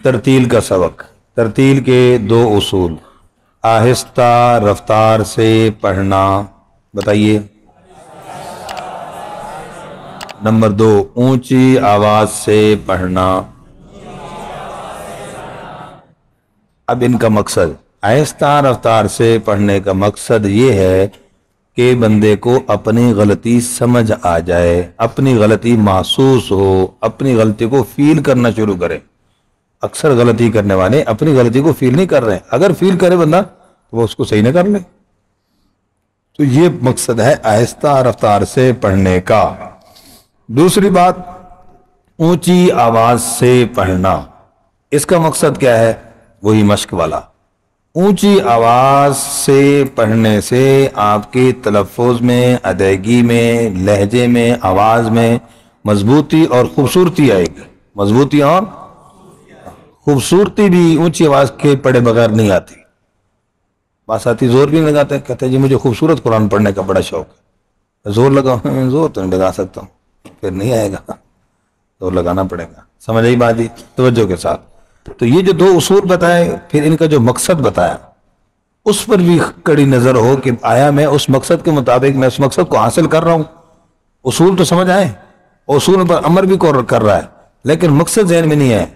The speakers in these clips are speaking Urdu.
ترتیل کا سبق. ترتیل کے دو اصول. آہستہ رفتار سے پڑھنا. بتائیے. نمبر 2 اونچی آواز سے پڑھنا. اب ان کا مقصد آہستہ رفتار سے پڑھنے کا مقصد یہ ہے کہ بندے کو اپنی غلطی سمجھ آ جائے، اپنی غلطی محسوس ہو، اپنی غلطی کو فیل کرنا شروع کرے. اکثر غلطی کرنے والے اپنی غلطی کو فیل نہیں کر رہے ہیں. اگر فیل کرے بندہ تو وہ اس کو صحیح نہ کر لے. تو یہ مقصد ہے آہستہ رفتار سے پڑھنے کا. دوسری بات اونچی آواز سے پڑھنا. اس کا مقصد کیا ہے؟ وہی مشق والا. اونچی آواز سے پڑھنے سے آپ کے تلفظ میں، ادائیگی میں، لہجے میں، آواز میں مضبوطی اور خوبصورتی آئے گی. مضبوطی اور خوبصورتی بھی اونچی آواز کے پڑھے بغیر نہیں آتی. باساتی زور بھی نہیں لگاتے، کہتے ہیں جی مجھے خوبصورت قرآن پڑھنے کا بڑا شوق ہے. زور لگاؤ. زور تو نہیں لگا سکتا ہوں، پھر نہیں آئے گا. زور لگانا پڑے گا. سمجھ آئی بات جی؟ توجہ کے ساتھ. تو یہ جو دو اصول بتائے، پھر ان کا جو مقصد بتایا، اس پر بھی کڑی نظر ہو کہ آیا میں اس مقصد کے مطابق میں اس مقصد کو حاصل کر رہا ہوں. اصول تو سمجھ آئے، اصول پر عمل بھی کر رہا ہے، لیکن مقصد ذہن میں نہیں ہے،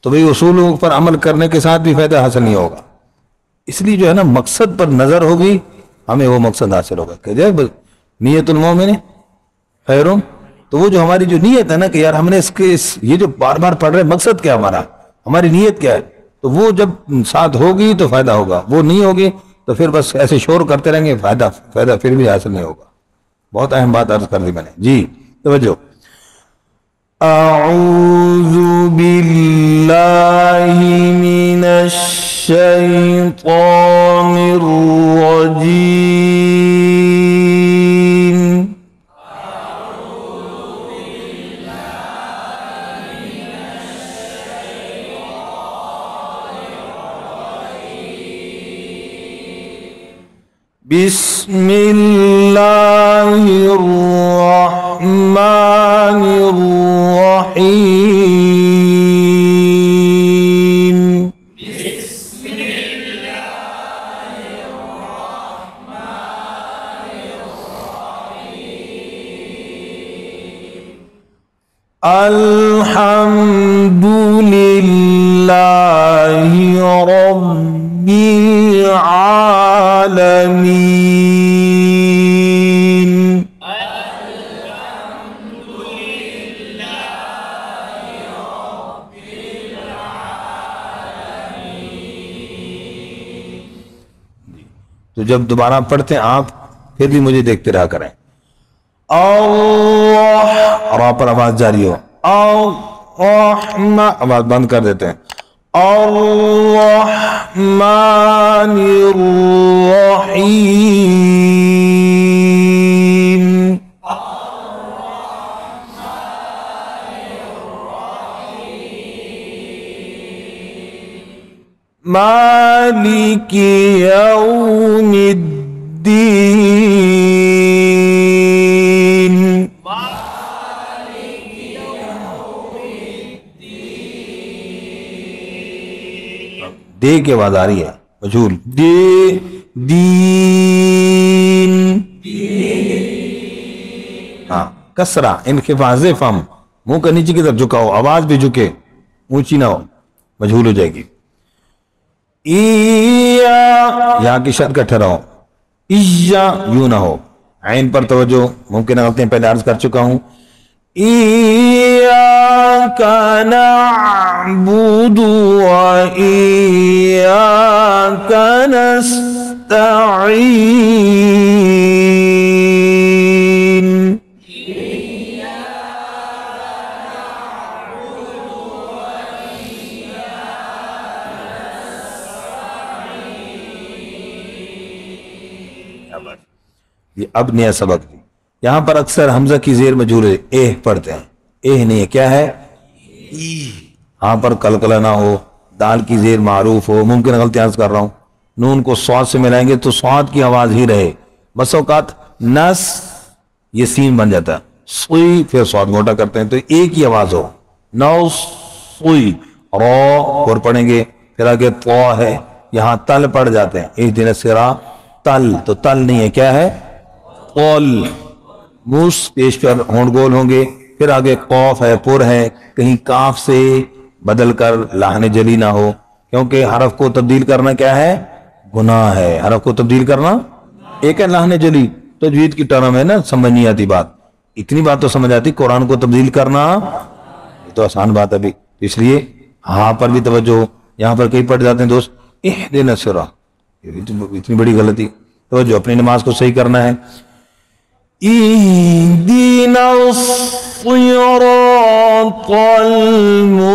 تو بھئی اصولوں پر عمل کرنے کے ساتھ بھی فائدہ حاصل نہیں ہوگا. اس لیے جو ہے نا مقصد پر نظر ہوگی، ہمیں وہ مقصد حاصل ہوگا. کہ جائے نیت المومن خیر. تو وہ جو ہماری جو نیت ہے نا کہ یار ہم نے یہ جو بار بار پڑھ رہے مقصد کیا ہمارا، ہماری نیت کیا ہے، تو وہ جب ساتھ ہوگی تو فائدہ ہوگا. وہ نہیں ہوگی تو پھر بس ایسے شور کرتے رہیں گے، فائدہ پھر بھی حاصل نہیں ہوگا. بہت اہم بات عرض کر دی میں نے. جی توجہ. اعوذ باللہ من الشیطان الرجیم. بسم اللہ الرحمن الرحیم. بسم اللہ الرحمن الرحیم. الحمد للہ رب العالمین. الحمد للہ رب العالمین. تو جب دوبارہ پڑھتے ہیں آپ پھر بھی مجھے دیکھتے رہا کریں. اور پر آواز جاری ہو. آواز بند کر دیتے ہیں. الرحمن الرحیم. مالک یوم الدین. دے کی آواز آ رہی ہے مجھول. دے دین. ہاں کسرہ انخفاض فم، منہ کا نیچے کی طرف جھکا ہو، آواز بھی جھکے، اونچی نہ ہو، مجھول ہو جائے گی. یہاں کی شد کا ٹھہراؤ. یوں نہ ہو. عین پر توجہ. ممکن غلطیاں پہلے عرض کر چکا ہوں. ایاک نعبد و ایاک نستعین. یہ اب نیا سبق. یہاں پر اکثر حمزہ کی زیر مجھول ہے، اے پڑھتے ہیں. اے نہیں ہے، کیا ہے؟ یہاں پر قلقلہ نہ ہو، دال کی زیر معروف ہو. ممکن غلطی عرض کر رہا ہوں، نون کو صاد سے ملائیں گے تو صاد کی آواز ہی رہے. بس اوقات نس یہ سین بن جاتا ہے، سوئی پھر صاد موٹا کرتے ہیں تو ایک ہی آواز ہو. نو سوئی رو اور پڑھیں گے، پھر آگے تو ہے، یہاں تل پڑھ جاتے ہیں، اہدنا الصراط تل، تو تل نہیں ہے، کیا ہے؟ قول، موس پیش پر ہونٹ گول ہوں گے، پھر آگے قوف ہے، پر ہے، کہیں کاف سے بدل کر لحن جلی نہ ہو، کیونکہ حرف کو تبدیل کرنا کیا ہے؟ گناہ ہے، حرف کو تبدیل کرنا ایک ہے لحن جلی، تجوید کی ٹرم ہے نا، سمجھ نہیں آتی بات، اتنی بات تو سمجھ آتی، قرآن کو تبدیل کرنا یہ تو آسان بات ہے بھی، اس لیے ہاں پر بھی توجہ ہو، یہاں پر کئی پڑھ جاتے ہیں دوست اہدنا الصراط، اتنی بڑی غلطی، توجہ، اپنی نماز کو صحیح کرنا ہے، اہدنا الصراط المستقیم،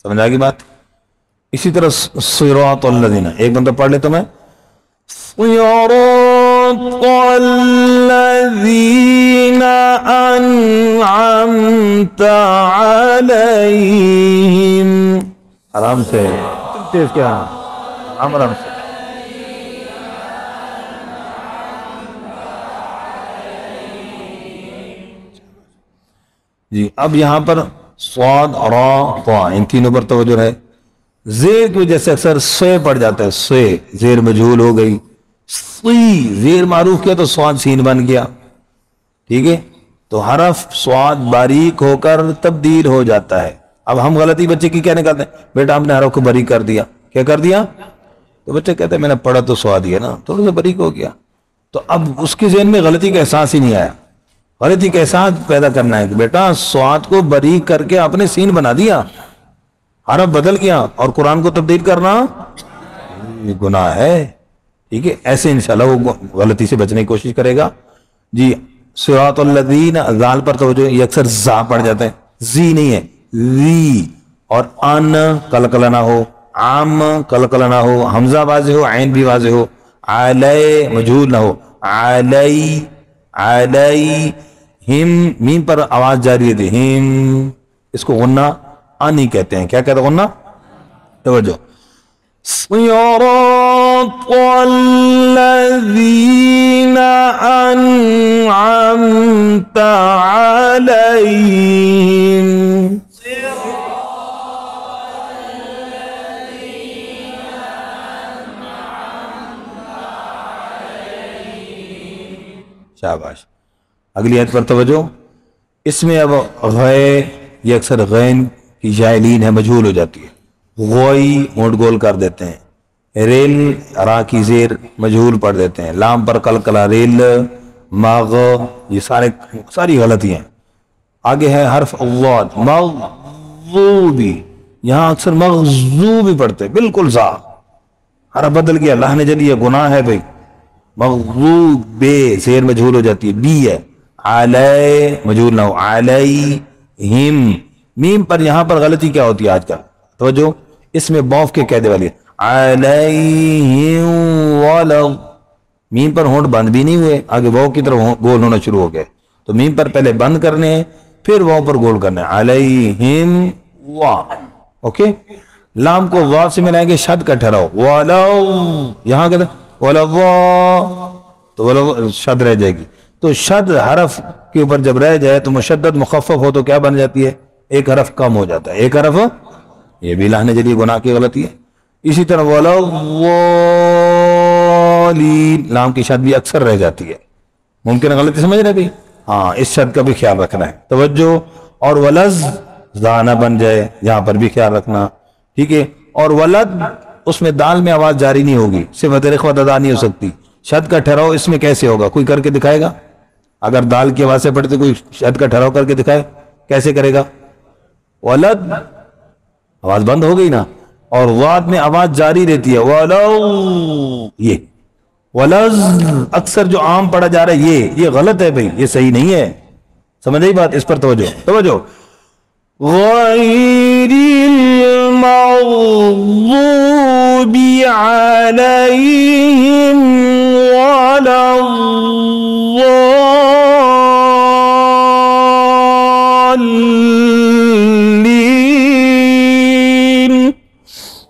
سمجھ آئے گی بات؟ اسی طرح صراط الذین، ایک بندہ پڑھ لے تو میں صراط الذین انعمت علیہم، آرام سے، تیز کیا، آرام سے، جی۔ اب یہاں پر صاد، را، طا، ان تینوں پر توجہ ہے، زیر کی وجہ سے اکثر سوے پڑ جاتا ہے، سوے، زیر مجہول ہو گئی، سی زیر معروف کیا تو صاد سین بن گیا، ٹھیک ہے، تو حرف صاد باریک ہو کر تبدیل ہو جاتا ہے۔ اب ہم غلطی بچے کی کیا نکالتے ہیں؟ بیٹا آپ نے حرف کو باریک کر دیا، کیا کر دیا؟ تو بچے کہتے ہیں میں نے پڑھا تو صاد ہی ہے نا، تھوڑا سا باریک ہو گیا، تو اب اس کے ذہن میں غلطی کا احساس ہی نہیں آیا، غلطی کا احساس پیدا کرنا ہے کہ بیٹا صاد کو باریک کر کے آپ نے سین بنا دیا، حرف بدل گیا، اور قرآن کو تبدیل کرنا یہ گناہ ہے، ٹھیک ہے، ایسے انشاءاللہ وہ غلطی سے بچنے کی کوشش کرے گا، جی۔ صراط الذین، ذال پر توجہ، یہ اکثر زا پڑ جاتے ہیں، زی نہیں ہے، وی، اور ان قلقلہ نہ ہو، عام قلقلہ نہ ہو، حمزہ واضح ہو، عین بھی واضح ہو، علی مجہول نہ ہو، علی، علی، ہم، میم پر آواز جاری رہتی، ہم، اس کو غنہ آنی کہتے ہیں، کیا کہتے ہیں غنہ؟ توجہ، صراط الذین انعمت علیہم، شاباش، اگلی آیت پر توجہ، اس میں اب غے، یہ اکثر غین کی جائلین ہے، مجہول ہو جاتی ہے، غوئی ہونٹ گول کر دیتے ہیں، ریل، را کی زیر مجہول پڑھ دیتے ہیں، لام پر قلقلہ، ریل، ماغ، یہ ساری غلطی ہیں۔ آگے ہے حرف الضاد، مغضوبی، یہاں اکثر مغضوبی پڑھتے ہیں، بالکل زا، حرف بدل گیا، لحن جلی ہے، گناہ ہے بھائی، مغضوب، بے زیر مجہول ہو جاتی ہے، بی ہے، علی مجہول نہ ہو، علیہم، میم پر یہاں پر غلطی کیا ہوتی ہے آج کل؟ توجہ، اس میں بوف کے قیدے والی ہے، علیہم ولد، میم پر ہونٹ بند بھی نہیں ہوئے، آگے واو کی طرف گول ہونا شروع ہو گئے، تو میم پر پہلے بند کرنے ہیں، پھر واو پر گول کرنے ہیں، علیہم وا، اوکے، لام کو واو سے ملائیں گے، شد کا ٹھہراؤ، ولو، یہاں کہتے ہیں ولو، تو ولو شد رہ جائے گی، تو شد حرف کے اوپر جب رہ جائے تو مشدد مخفف ہو تو کیا بن جاتی ہے؟ ایک حرف کم ہو جاتا ہے، ایک حرف، یہ بھی لحن جلی گناہ کی غلطی ہے۔ اسی طرح ولوالین، لام کی شد بھی اکثر رہ جاتی ہے، ممکن ہے غلطی سمجھ رہے بھی، ہاں، اس شد کا بھی خیال رکھنا ہے، توجہ، اور ولز زانہ بن جائے، یہاں پر بھی خیال رکھنا، ٹھیک ہے، اور ولد، اس میں دال میں آواز جاری نہیں ہوگی، صفت رخوت ادا نہیں ہو سکتی، شد کا ٹھہراؤ اس میں کیسے ہوگا؟ کوئی کر کے دکھائے گا؟ اگر دال کی آواز سے پڑھتے کوئی شد کا ٹھہراؤ کر کے دکھائے، کیسے کرے گا؟ ولد، آواز بند ہو گئی نا، اور واد میں آواز جاری رہتی ہے، ولو، یہ ولز اکثر جو عام پڑھا جا رہا ہے یہ غلط ہے بھائی، یہ صحیح نہیں ہے، سمجھ آئی بات؟ اس پر توجہ، توجہ، غیر المغضوب علیہم ولا الضالین،